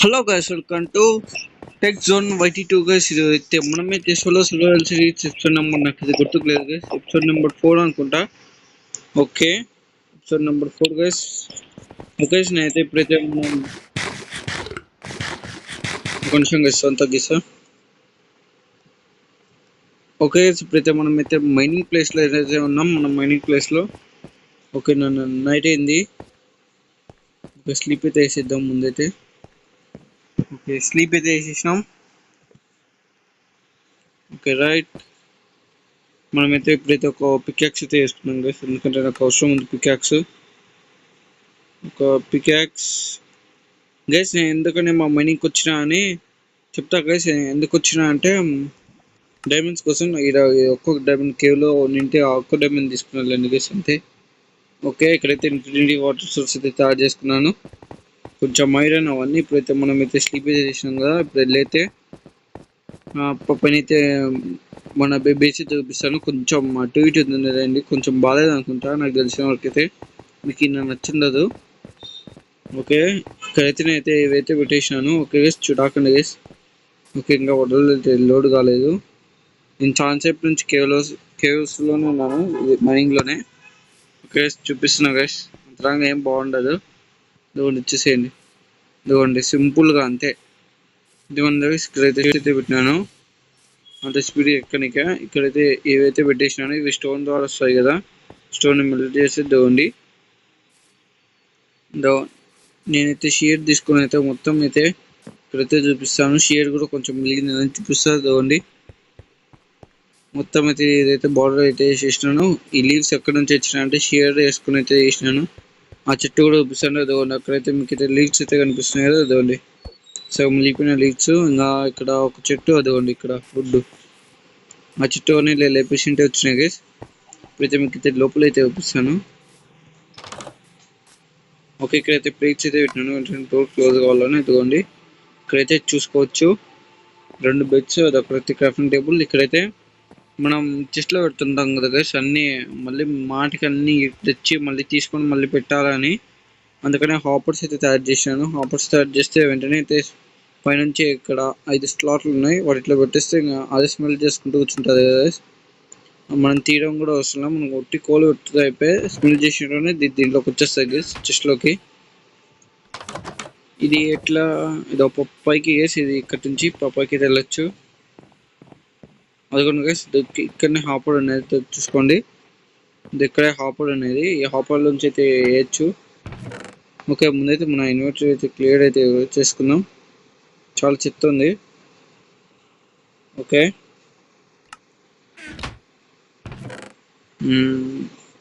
Hello guys, welcome to tech zone YT2 guys. ఇది అయితే మనమైతే solo survival series episode number, నాకు ఇది గుర్తుకులేదు గైస్, ఎపిసోడ్ నెంబర్ 4 అనుకుంటా. Okay, episode number 4 guys. Okay, నేనైతే ఇప్పుడైతే మనం కొంచెం గైస్ అంతా గీసా. ఓకే, ఇప్పుడైతే మనమైతే మైనింగ్ ప్లేస్లో ఏదైతే ఉన్నాం, మనం మైనింగ్ ప్లేస్లో. ఓకే, నన్ను నైట్ అయింది. ఓకే, స్లీప్ అయితే వేసేద్దాం ముందైతే. ఓకే, స్లీప్ అయితే వేసేసినాం. ఓకే రైట్, మనమైతే ఇప్పుడైతే ఒక పికాక్స్ అయితే వేసుకున్నాం గైస్, ఎందుకంటే నాకు అవసరం ఉంది పికాక్స్. ఒక పికాక్స్ గైస్. నేను ఎందుకని మా మైనింగ్కి వచ్చినా అని చెప్తా గైస్. ఎందుకు వచ్చినా అంటే డైమండ్స్ కోసం. ఇక్కడ ఒక్కొక్క డైమండ్ కేవ్లో నింటే ఆ ఒక్క డైమండ్ తీసుకున్నాను గైస్, అంతే. ఓకే, ఇక్కడైతే ఇన్ఫినిటీ వాటర్ సోర్స్ అయితే తయారు చేసుకున్నాను. కొంచెం ఐరన్ అవన్నీ ఇప్పుడైతే మనం అయితే స్లీప్ అయితే చేసినాం కదా. ఇప్పుడు వెళ్ళైతే పైన అయితే మన బేస్ అయితే చూపిస్తాను. కొంచెం అటు ఇటు ఉందండి, కొంచెం బాగాలేదు అనుకుంటా నాకు తెలిసిన వరకైతే. మీకు నాకు నచ్చిండదు. ఓకే, ఇక్కడైతే నేనైతే ఇవైతే పెట్టేసినాను. ఓకే గైస్, చూడాకండి గైస్. ఓకే, ఇంకా వడలు లోడ్ కాలేదు. నేను చాలాసేపు నుంచి కేవ్స్లోనే ఉన్నాను, మైనింగ్లోనే. ఓకే, చూపిస్తున్నా గైస్. అంతలాగా ఏం బాగుండదు. ఇదిగోండి, ఇచ్చేసేయండి. ఇదిగోండి, సింపుల్గా అంతే. ఇదిగోండి గైస్, ఇక్కడైతే పెట్టినాను. అంత స్పీడ్ ఎక్కనిక ఇక్కడైతే ఏవైతే పెట్టేసినాను ఇవి స్టోన్ ద్వారా వస్తాయి కదా. స్టోన్ మెల్ట్ చేసి ఇదిగోండి. నేనైతే షేర్ తీసుకుని అయితే మొత్తం అయితే ఇక్కడైతే చూపిస్తాను. షేర్ కూడా కొంచెం మిగిలిందని చూపిస్తుంది ఇదిగోండి. మొత్తం అయితే ఏదైతే బార్డర్ అయితే వేసేసినాను. ఈ లీవ్స్ ఎక్కడి నుంచి వచ్చినా అంటే షేర్ వేసుకుని అయితే వేసినాను. ఆ చెట్టు కూడా చూపిస్తాను ఇదిగోండి. అక్కడైతే మీకు అయితే లీవ్స్ అయితే కనిపిస్తున్నాయి కదా, ఇదిగోండి. సో మిగిలిపోయిన లీవ్స్. ఇంకా ఇక్కడ ఒక చెట్టు, అదిగోండి ఇక్కడ వుడ్. ఆ చెట్టు అని లేపేసి ఉంటే వచ్చినాయి గైస్. ఇప్పుడైతే మీకు అయితే లోపల అయితే చూపిస్తాను. ఓకే, ఇక్కడైతే ప్లేట్స్ అయితే పెట్టినాను. డోర్ క్లోజ్ కావాలని ఇదిగోండి. ఇక్కడైతే చూసుకోవచ్చు 2 బెడ్స్, అదొకటి క్రాఫ్టింగ్ టేబుల్. ఇక్కడైతే మనం చెస్ట్లో పెడుతుంటాం కదా గైస్, అన్నీ మళ్ళీ మాటికి అన్నీ తెచ్చి మళ్ళీ తీసుకొని మళ్ళీ పెట్టాలని. అందుకనే హాపర్స్ అయితే తయారు చేశాను. హాపర్స్ తయారు చేస్తే వెంటనే అయితే పైనుంచి ఇక్కడ 5 స్లాట్లు ఉన్నాయి, వాటిలో పెట్టేస్తే ఇంకా అదే స్మెల్ చేసుకుంటూ కూర్చుంటుంది కదా గైస్. మనం తీయడం కూడా అవసరం, మనం ఒట్టి కోలు పెట్టుతుంది అయిపోయి స్మెల్ చేసినట్టునే దీంట్లోకి వచ్చేస్తాయి గైస్, చెస్ట్లోకి. ఇది ఎట్లా, ఇది ఒక పైకి వేసి ఇది ఇక్కడ నుంచి పైకి వెళ్ళొచ్చు. అదిగోండి గైస్, ఇక్కడనే హాపర్ అనేది చూసుకోండి. ఇది ఇక్కడే హాపర్ అనేది, ఈ హాపర్ నుంచి అయితే వేయచ్చు. ఓకే, ముందైతే మన ఇన్వర్టర్ అయితే క్లియర్ అయితే చేసుకుందాం. చాలా చెత్త ఉంది. ఓకే,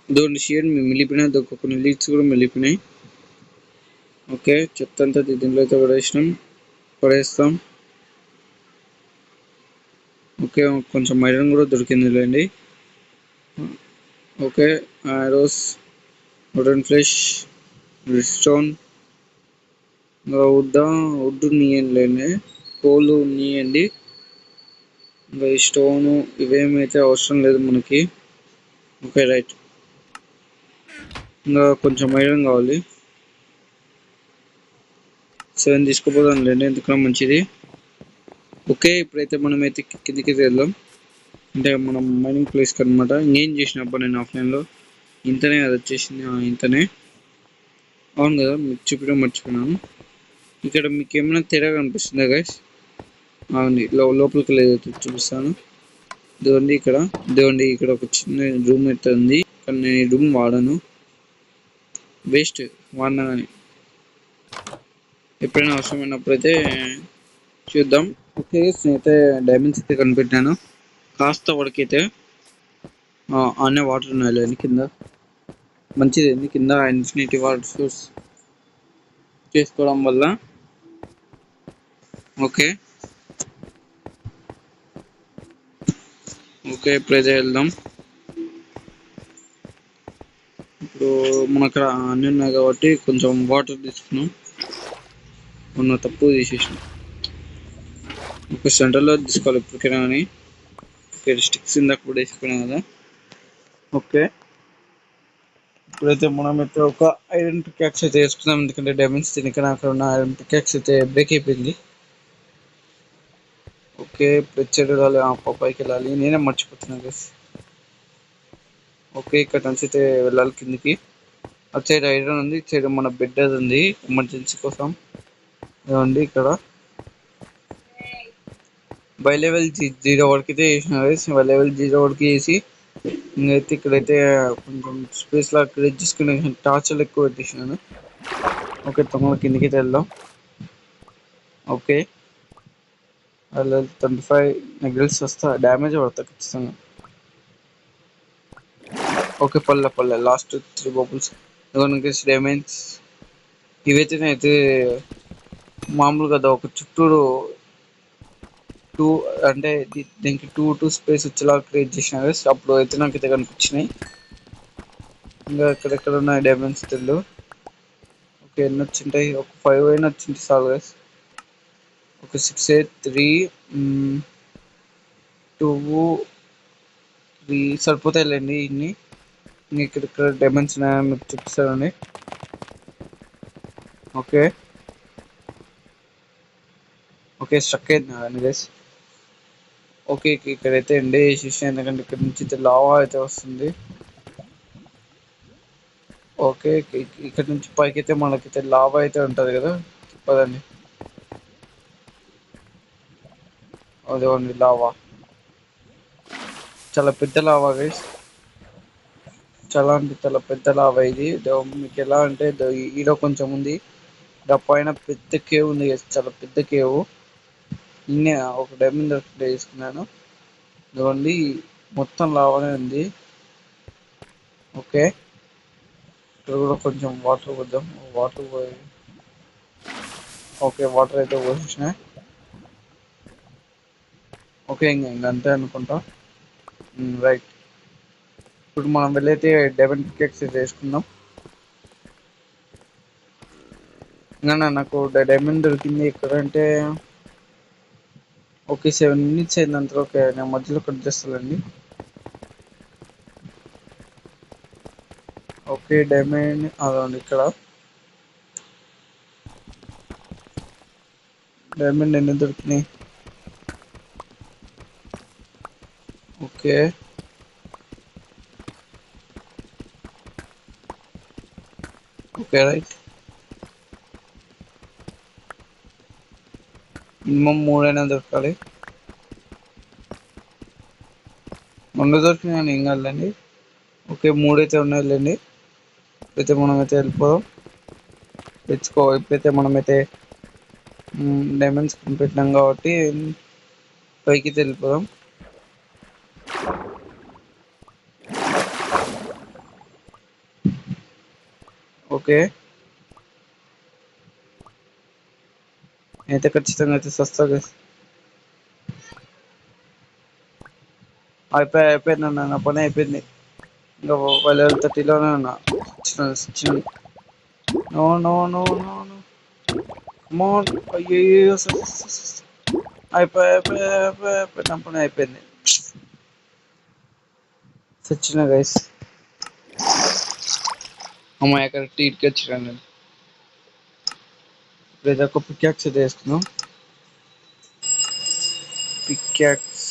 ఇదిగోండి షేడ్ మిగిలిపోయినాయి, కొన్ని లీడ్స్ కూడా మిగిలిపోయినాయి. ఓకే, చెత్త అంతా దీంట్లో అయితే పడేస్తాం. ఓకే, కొంచెం ఐరన్ కూడా దొరికింది లేండి. Okay, arrows, wooden flesh, stone, wood నీయండి, కోళ్ళు నీయండి. ఇంకా ఈ స్టోను ఇవేమైతే అవసరం లేదు మనకి. ఓకే రైట్, ఇంకా కొంచెం ఐరన్ కావాలి. 7 తీసుకుపోదాం లేండి, ఎందుకన్నా మంచిది. ఓకే, ఇప్పుడైతే మనమైతే కిందికి వెళ్దాం, అంటే మనం మైనింగ్ ప్లేస్కి అనమాట. ఇంకేం చేసినప్పుడు నేను ఆఫ్లైన్లో ఇంతనే అది వచ్చేసింది, ఇంతనే. అవును కదా, మీకు చూపించడం మర్చిపోయినాను. ఇక్కడ మీకు ఏమైనా తేడా కనిపిస్తుందా గైస్? అవును, లోపలికి లేదు, చూపిస్తాను. ఇదిగోండి ఇక్కడ ఒక చిన్న రూమ్ అయితే ఉంది, కానీ నేను ఈ రూమ్ వాడను, వేస్ట్ వాడినా కానీ. ఎప్పుడైనా అవసరమైనప్పుడు అయితే చూద్దాం. ఓకే, నేనైతే డైమండ్స్ అయితే కనిపెట్టాను. కాస్త వరకైతే అనే వాటర్ ఉన్నాయి కింద, మంచిది కింద ఇన్ఫినిటీ వాటర్ సోర్స్ చేసుకోవడం వల్ల. ఓకే ఓకే, ఇప్పుడైతే వెళ్దాం. ఇప్పుడు మన అక్కడ అన్నీ ఉన్నాయి కాబట్టి కొంచెం వాటర్ తీసుకున్నాం, ఉన్న తప్పు తీసేసినాం. ఒక సెంటర్లో తీసుకోవాలి ఇప్పటికైనా కానీ. ఓకే, స్టిక్స్ ఇందాక కూడా వేసుకున్నాం కదా. ఓకే, ఇప్పుడైతే మనమైతే ఒక ఐరన్ పికాక్స్ అయితే వేసుకున్నాం, ఎందుకంటే డైమండ్స్ తినక అక్కడ ఉన్న ఐరన్ పికాక్స్ అయితే బ్రేక్ అయిపోయింది. ఓకే ఇప్పుడు వచ్చాడు వెళ్ళాలి, పైకి వెళ్ళాలి, నేనే మర్చిపోతున్నాను గైస్. ఓకే ఇక్కడ నుంచి అయితే వెళ్ళాలి కిందికి. అటు సైడ్ ఐరన్ ఉంది, ఇటు సైడ్ మన బెడ్ అది ఉంది ఎమర్జెన్సీ కోసం. ఇదండి ఇక్కడ బై లెవెల్ 0 వరకు అయితే వేసిన గైస్. బై లెవెల్ 0 వరకు వేసి ఇంకైతే ఇక్కడైతే కొంచెం స్పేస్ లా క్రియేట్ చేసుకుని టార్చర్లు ఎక్కువ పెట్టేసినాను. ఓకే తొందరగా కిందికి అయితే వెళ్దాం. ఓకే అలా 25 నెగిల్స్ వస్తా, డ్యామేజ్ పడతా ఖచ్చితంగా. ఓకే పల్లె లాస్ట్ 3 బబుల్స్ డ్యామేజ్. ఇవైతే అయితే మామూలు కదా, ఒక చుట్టూరు టూ అంటే దీనికి టూ స్పేస్ వచ్చేలా క్రియేట్ చేసిన గైస్. అప్పుడు అయితే నాకు అయితే కనిపించినాయి. ఇంకా ఎక్కడెక్కడ ఉన్నాయి డైమండ్స్ తెల్లు. ఓకే ఎన్ని వచ్చింటాయి, ఒక 5 అయినా వచ్చింది చాలు గైస్. ఒక 6 8 3 2 3 సరిపోతాయిలేండి ఇన్ని. ఇక్కడ డైమండ్స్ ఉన్నాయని మీకు చూపిస్తానండి. ఓకే ఓకే స్ట్రక్ అయింది గైస్. ఓకే ఇక్కడైతే ఎండే చేసేసి, ఎందుకంటే ఇక్కడ నుంచి అయితే లావా అయితే వస్తుంది. ఓకే ఇక్కడ నుంచి పైకి అయితే మనకైతే లావా అయితే ఉంటుంది కదా, పదండి. అదేవండి లావా, చాలా పెద్ద లావా గైస్. చాలా అంటే చాలా పెద్ద లావా ఇది. మీకు ఎలా అంటే ఈడ కొంచెం ఉంది, పైన పెద్ద కేవ్ ఉంది గైస్, చాలా పెద్ద కేవ్. నిన్నే ఒక డైమండ్ ప్లే చేసుకున్నాను. ఇదిగోండి మొత్తం లావానే ఉంది. ఓకే ఇక్కడ కూడా కొంచెం వాటర్ పోద్దాం, వాటర్ పోయి. ఓకే వాటర్ అయితే పోసేసిన. ఓకే ఇంక అంతే అనుకుంటా. రైట్ ఇప్పుడు మనం వెళ్ళైతే డైమండ్ పికెక్స్ వేసుకుందాం. ఇంకా నాకు డైమండ్ దొరికింది ఎక్కడంటే, ఓకే 7 minutes అయిందంతా. ఓకే నేను మధ్యలో కట్ చేస్తానండి. ఓకే డైమండ్ అదండి ఇక్కడ. డైమండ్ ఎన్ని దొరికినాయి. Okay okay right. మినిమం 3 అయినా దొరకాలి. 2 దొరికినాయి ఏం కాదులేండి. ఓకే 3 అయితే ఉన్నాయిలేండి. ఇప్పుడైతే మనమైతే వెళ్ళిపోదాం. తెచ్చుకో ఇప్పుడైతే మనమైతే డైమండ్స్ పెట్టినాం కాబట్టి పైకి వెళ్ళిపోదాం. ఓకే అయితే ఖచ్చితంగా అయితే సస్తా అయిపోయింది అన్న, నా పని అయిపోయింది. ఇంకా 30లోనే ఉన్నా. No no no no no come on. అయ్యో అయిపోయి నా పని అయిపోయింది. సచిన గైస్. అమ్మాయి అక్కడ టీట్కి వచ్చినాను నేను. ఇప్పుడు ఒక పికాక్స్ అయితే వేసుకున్నాం. Peacocks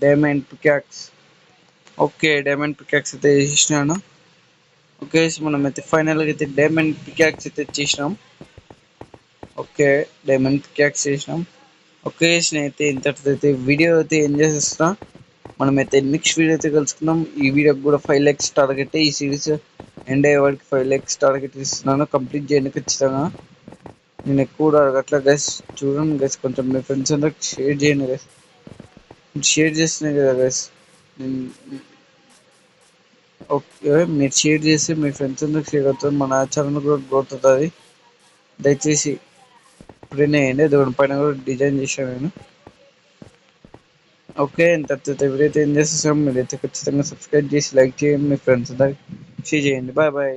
diamond peacocks. Okay diamond peacocks అయితే వేసేసినాను. ఓకే మనం అయితే ఫైనల్గా అయితే డైమండ్ పికాక్స్ అయితే చేసినాం. ఓకే డైమండ్ పికాక్స్ చేసినాం. ఓకే అయితే ఇంతటితో అయితే వీడియో అయితే ఎంజాయ్ చేస్తున్నా. మనమైతే నెక్స్ట్ వీడియో అయితే కలుసుకుందాం. ఈ వీడియోకి కూడా 5 lakhs టార్గెట్. ఈ సిరీస్ ఎండ్ అయ్యే వాడికి 5 lakhs టార్గెట్ ఇస్తున్నాను. కంప్లీట్ చేయండి ఖచ్చితంగా. నేను ఎక్కువ అట్లా గైస్ చూడండి గైస్, కొంచెం మీ ఫ్రెండ్స్ అందరికి షేర్ చేయండి గైస్. షేర్ చేస్తున్నాయి కదా గైస్. ఓకే మీరు షేర్ చేసి మీ ఫ్రెండ్స్ అందరికి షేర్ అవుతుంది, మన ఛానల్ కూడా గ్రోత్ అవుతుంది. దయచేసి ఇప్పుడైనా వేయండి. పైన కూడా డిజైన్ చేశాను నేను. ఓకే ఇంత ఎవరైతే ఏం చేస్తాం మీరైతే ఖచ్చితంగా సబ్స్క్రైబ్ చేసి లైక్ చేయండి, మీ ఫ్రెండ్స్ అందరికి షేర్ చేయండి. Bye bye.